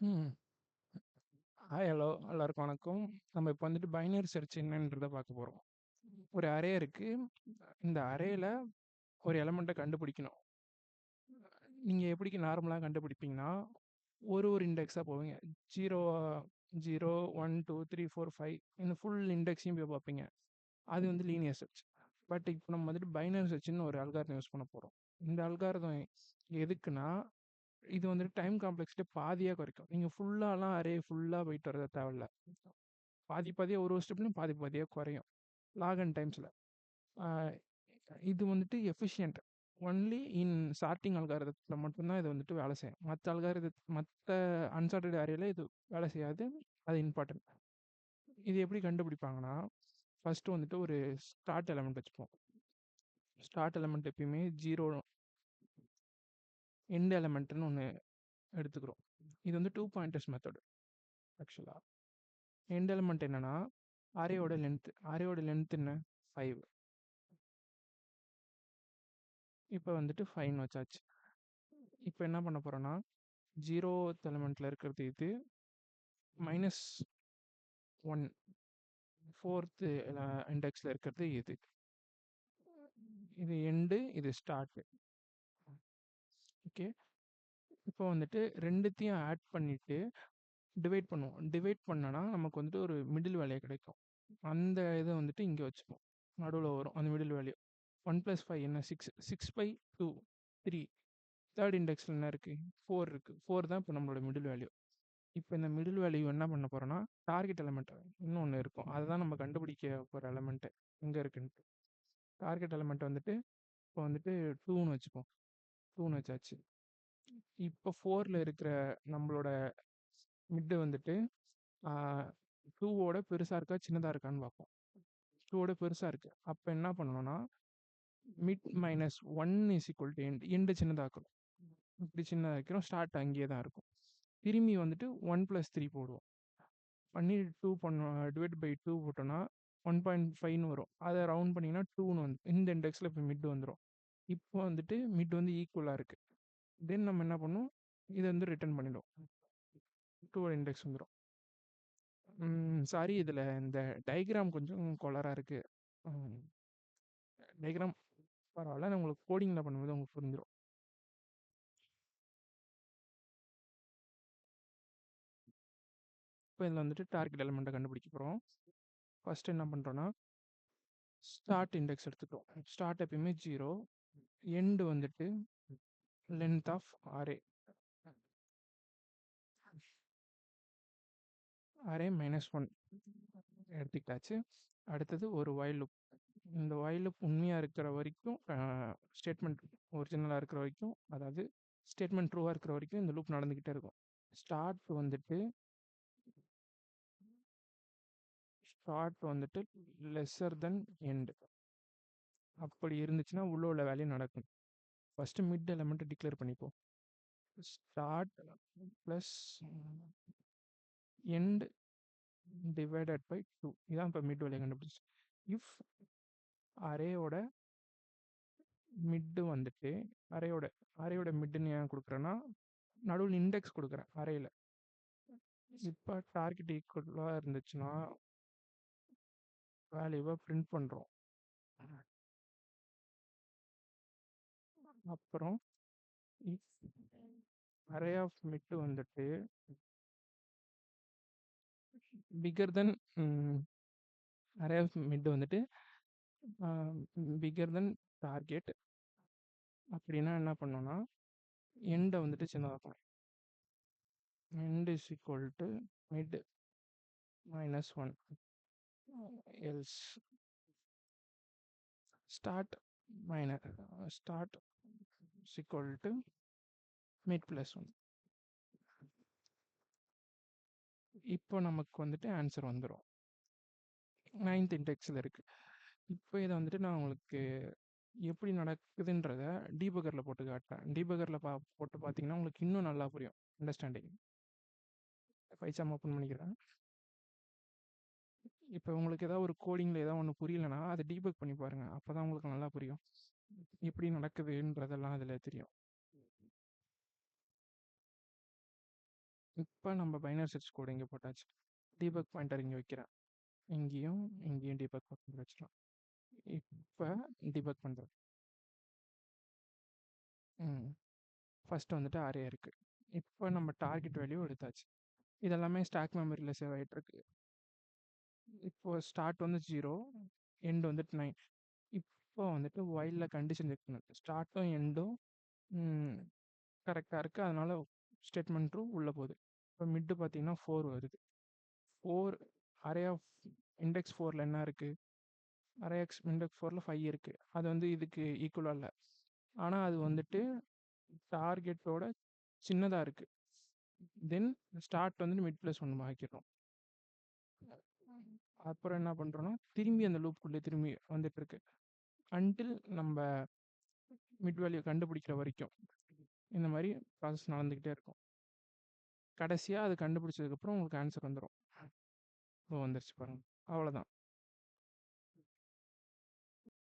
ம். Hi, hello எல்லாருக்கும் வணக்கம். நம்ம இப்போ வந்துட்டு பைனரி சர்ச் என்னன்றத பார்க்க போறோம். ஒரு அரே இருக்கு. இந்த அரேல ஒரு எலமெண்ட்ட கண்டுபிடிக்கணும். நீங்க எப்படிக்கு நார்மலா கண்டுபிடிப்பீங்கன்னா, ஒரு இண்டெக்ஸா போவீங்க. 0 0 1 2 3 4 5 இந்த ஃபுல் இண்டெக்ஸையும் போய் பார்ப்பீங்க. அது வந்து லீனியர் சர்ச். பட் இப்போ நம்ம வந்துட்டு பைனரி சர்ச்ன்னு ஒரு அல்காரிதம் யூஸ் பண்ண போறோம். இந்த அல்காரிதம் எதுக்குன்னா, இது வந்துட்டு டைம் காம்ப்ளெக்சிட்டி பாதியா குறைக்கும். நீங்க ஃபுல்லாலாம் அரே ஃபுல்லா போயிட்டு வர தேவையில்ல. பாதி பாதியா ஒரு ஸ்டெப்லையும் பாதி பாதியா குறையும். லாக் அண்ட் டைம்ஸ்ல. இது வந்துட்டு எஃபிஷியன்ட். ஒன்லி இன் சார்ட்டிங் அல்காரிதத்துல மட்டும்தான் இது வந்துட்டு வேலை செய்யும். மற்ற அன்சார்ட்டட் அரேல இது வேலை செய்யாது. அது இம்பார்ட்டன்ட். இது எப்படி கண்டுபிடிப்பாங்கன்னா, ஃபர்ஸ்ட் வந்துட்டு ஒரு ஸ்டார்ட் எலமெண்ட் வச்சுப்போம். ஸ்டார்ட் எலமெண்ட் எப்பயுமே 0 எண்ட் எலமெண்ட்னு ஒன்று எடுத்துக்கிறோம். இது வந்து 2 பாயிண்டர்ஸ் மெத்தட். ஆக்சுவலா எண்ட் எலமெண்ட் என்னன்னா அரேயோட லென்த் என்ன 5. இப்போ வந்துட்டு 5 வச்சாச்சு. இப்போ என்ன பண்ண போறோம்னா 0th எலமெண்ட்ல இருக்கிறது இது, -1 4th இண்டெக்ஸ்ல இருக்கிறது இது. இது எண்டு, இது ஸ்டார்ட். ஓகே. இப்போ வந்துட்டு ரெண்டுத்தையும் ஆட் பண்ணிட்டு டிவைட் பண்ணுவோம். டிவைட் பண்ணனா நமக்கு வந்துட்டு ஒரு மிடில் வேல்யூ கிடைக்கும். அந்த இதை வந்துட்டு இங்கே வச்சுப்போம். நடுவில் வரும் அந்த மிடில் வேல்யூ. 1 + 5 என்ன 6, 6/2 3. தேர்ட் இண்டெக்ஸில் என்ன இருக்குது 4 இருக்குது. 4 தான் இப்போ நம்மளோட மிடில் வேல்யூ. இப்போ இந்த மிடில் வேல்யூ என்ன பண்ண போகிறோன்னா டார்கெட் எலமெண்ட் இன்னொன்று இருக்கும். அதுதான் நம்ம கண்டுபிடிக்க போகிற எலமெண்ட்டு எங்கே இருக்குன்ட்டு. டார்கெட் எலமெண்ட் வந்துட்டு இப்போ வந்துட்டு 2ன்னு வச்சுப்போம். 2ன்னு வச்சாச்சு. இப்போ 4ல் இருக்கிற நம்மளோட மிட்டு வந்துட்டு 2வோட பெருசாக இருக்கா சின்னதாக இருக்கான்னு பார்ப்போம். 2வோட பெருசாக இருக்குது. அப்போ என்ன பண்ணணும்னா மிட் -1 = எண்ட். எண்டு சின்னதாக்கணும். இப்படி சின்னதாக வைக்கிறோம். ஸ்டார்ட் அங்கேயே தான் இருக்கும். திரும்பி வந்துட்டு 1 + 3 போடுவோம். பண்ணி 2 பண்ணுவோம். டிவைட் பை 2 போட்டோம்னா 1.5ன்னு வரும். அதை ரவுண்ட் பண்ணிங்கன்னா 2ன்னு வந்து இந்த இண்டெக்ஸில் இப்போ மிட் வந்துடும். இப்போ வந்துட்டு மிட் வந்து ஈக்குவலாக இருக்குது. தென் நம்ம என்ன பண்ணுவோம், இதை வந்து ரிட்டர்ன் பண்ணிடும். 2 இண்டெக்ஸ் வந்துடும். சாரி, இதில் இந்த டயக்ராம் கொஞ்சம் கொலராக இருக்குது. டயக்ராம் பரவாயில்ல, நான் உங்களுக்கு கோடிங்கில் பண்ணும்போது உங்களுக்கு புரிஞ்சிடும். இப்போ இதில் வந்துட்டு டார்கெட் எலமெண்ட்டை கண்டுபிடிக்க போகிறோம். ஃபர்ஸ்ட் என்ன பண்ணுறோன்னா ஸ்டார்ட் இண்டெக்ஸ் எடுத்துக்கிறோம். ஸ்டார்ட் எப்பயுமே 0, எண்டு வந்துட்டு லென்த் ஆஃப் அரே -1 எடுத்துக்கிட்டாச்சு. அடுத்தது ஒரு while loop. இந்த while loop உண்மையாக இருக்கிற வரைக்கும், ஸ்டேட்மெண்ட் ஒரிஜினலாக இருக்கிற வரைக்கும், அதாவது ஸ்டேட்மெண்ட் ட்ரூவாக இருக்கிற வரைக்கும் இந்த லூப் நடந்துக்கிட்டே இருக்கும். ஸ்டார்ட் வந்துட்டு லெஸ்ஸர் தென் எண்டு. அப்படி இருந்துச்சுன்னா உள்ள வேல்யூ நடக்கும். ஃபர்ஸ்ட் மிட் எலமெண்ட்டை டிக்ளேர் பண்ணிப்போம். Start plus end divided by 2. இதான் இப்போ மிட் வேல்யூ கண்டுபிடிச்சு. இஃப் அரேயோட மிட்டு வந்துட்டு அரேயோட மிட்டுன்னு ஏன் கொடுக்குறேன்னா நடுவில் இண்டெக்ஸ் கொடுக்குறேன் அரேயில். இப்போ டார்கெட் ஈக்குவலாக இருந்துச்சுன்னா வேல்யூவை பிரிண்ட் பண்ணுறோம். அப்புறம் இஃப் அரே ஆஃப் மிட்டு வந்துட்டு bigger then array of mid வந்துட்டு பிகர் தென் டார்கெட் அப்படின்னா என்ன பண்ணோன்னா எண்டை வந்துட்டு சின்னதாக்கணும். end is equal to mid -1 else start is equal to mid +1. இப்போ நமக்கு வந்துட்டு ஆன்சர் வந்துடும். 9th இண்டெக்ஸில் இருக்குது. இப்போ இதை வந்துட்டு நான் உங்களுக்கு எப்படி நடக்குதுன்றத டீபகரில் போட்டு காட்டுறேன். டீபகரில் போட்டு பார்த்தீங்கன்னா உங்களுக்கு இன்னும் நல்லா புரியும் அண்டர்ஸ்டாண்டிங். பைசாம் ஓப்பன் பண்ணிக்கிறேன். இப்போ உங்களுக்கு ஏதாவது ஒரு கோடிங்கில் ஏதாவது ஒன்று புரியலைன்னா அதை டீபக் பண்ணி பாருங்கள். அப்போ தான் உங்களுக்கு நல்லா புரியும் எப்படி நடக்குதுன்றதெல்லாம் அதில் தெரியும். இப்போ நம்ம பைனரி சர்ச் கோடு இங்கே போட்டாச்சு. டீபக் பாயிண்டர் இங்கே வைக்கிறேன். இங்கேயும் டீபக் பாயிண்டர் வச்சிடலாம். இப்போ டீபக் பண்ணுறோம். ஃபர்ஸ்ட் வந்துட்டு அரே இருக்குது. இப்போ நம்ம டார்கெட் வேல்யூ எடுத்தாச்சு. இதெல்லாமே ஸ்டாக் மெமரியில் சேவ் ஆகிட்டு இருக்கு. இப்போ ஸ்டார்ட் வந்து 0, எண்ட் வந்துட்டு 9. இப்போ வந்துட்டு ஒயிலில் கண்டிஷன் செக் பண்ணுது. ஸ்டார்ட்டும் எண்டும் கரெக்டாக இருக்குது. அதனால ஸ்டேட்மெண்ட் ட்ரூ உள்ளே போகுது. இப்போ மிட்டு பார்த்தீங்கன்னா 4 வருது. 4 அரே ஆஃப் இண்டெக்ஸ் 4ல் என்ன இருக்குது? அரே இண்டெக்ஸ் 4ல் 5 இருக்குது. அது வந்து இதுக்கு ஈக்குவலாக இல்லை. ஆனால் அது வந்துட்டு டார்கெட்டோட சின்னதாக இருக்குது. தென் ஸ்டார்ட் வந்துட்டு மிட் ப்ளஸ் 1 ஆக்கிடுறோம். அப்புறம் என்ன பண்ணுறோன்னா திரும்பி அந்த லூப்புக்குள்ளே திரும்பி வந்துட்டு இருக்கு. அன்டில் நம்ம மிட் வேல்யூ கண்டுபிடிக்கிற வரைக்கும் இந்த மாதிரி ப்ராசஸ் நடந்துக்கிட்டே இருக்கும். கடைசியாக அது கண்டுபிடிச்சதுக்கப்புறம் உங்களுக்கு ஆன்சர் வந்துடும். வந்துருச்சு பாருங்கள். அவ்வளோதான்.